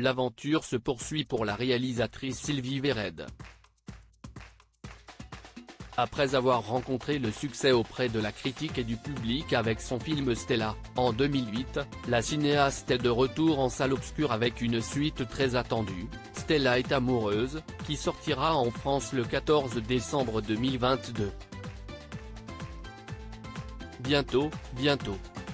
L'aventure se poursuit pour la réalisatrice Sylvie Vered. Après avoir rencontré le succès auprès de la critique et du public avec son film Stella, en 2008, la cinéaste est de retour en salle obscure avec une suite très attendue, Stella est amoureuse, qui sortira en France le 14 décembre 2022. Bientôt.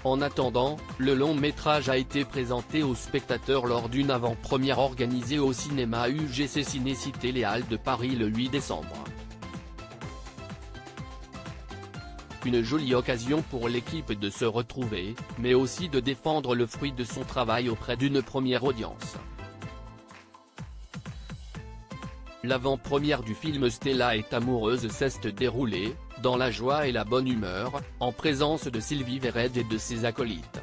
En attendant, le long métrage a été présenté aux spectateurs lors d'une avant-première organisée au cinéma UGC Ciné-Cité Les Halles de Paris le 8 décembre. Une jolie occasion pour l'équipe de se retrouver, mais aussi de défendre le fruit de son travail auprès d'une première audience. L'avant-première du film Stella est amoureuse s'est déroulée, dans la joie et la bonne humeur, en présence de Sylvie Vered et de ses acolytes.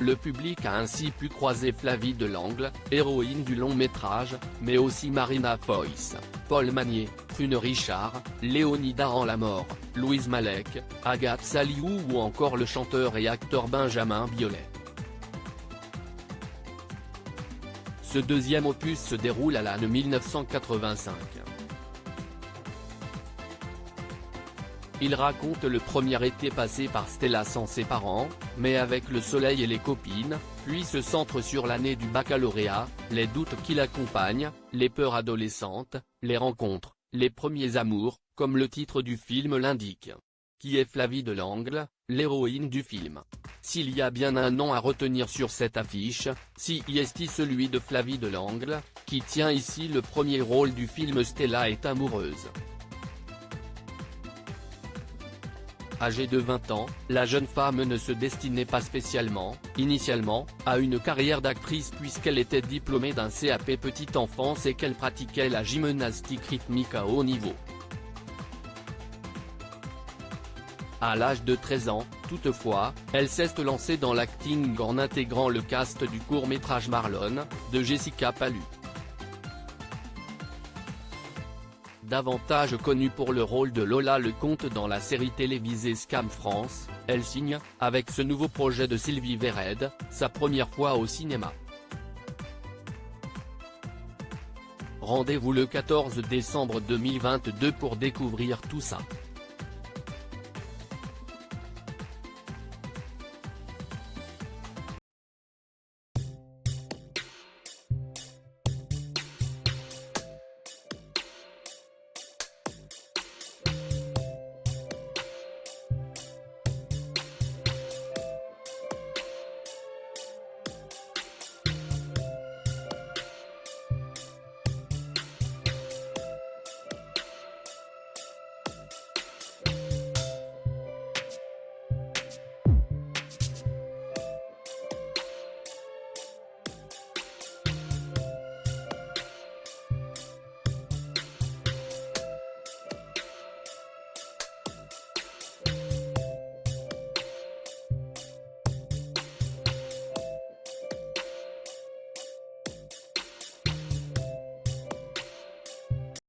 Le public a ainsi pu croiser Flavie Delangle, héroïne du long métrage, mais aussi Marina Foïs, Paul Magnier, Prune Richard, Léonida Lamort, Louise Malek, Agathe Saliou ou encore le chanteur et acteur Benjamin Biolay. Ce deuxième opus se déroule à l'année 1985. Il raconte le premier été passé par Stella sans ses parents, mais avec le soleil et les copines, puis se centre sur l'année du baccalauréat, les doutes qui l'accompagnent, les peurs adolescentes, les rencontres, les premiers amours, comme le titre du film l'indique. Qui est Flavie Delangle, l'héroïne du film? S'il y a bien un nom à retenir sur cette affiche, si est celui de Flavie Delangle, qui tient ici le premier rôle du film Stella est amoureuse. Âgée de 20 ans, la jeune femme ne se destinait pas spécialement, initialement, à une carrière d'actrice puisqu'elle était diplômée d'un CAP petite enfance et qu'elle pratiquait la gymnastique rythmique à haut niveau. À l'âge de 13 ans, toutefois, elle s'est lancée dans l'acting en intégrant le cast du court-métrage Marlon, de Jessica Palus. Davantage connue pour le rôle de Lola Lecomte dans la série télévisée Scam France, elle signe, avec ce nouveau projet de Sylvie Vered, sa première fois au cinéma. Rendez-vous le 14 décembre 2022 pour découvrir tout ça.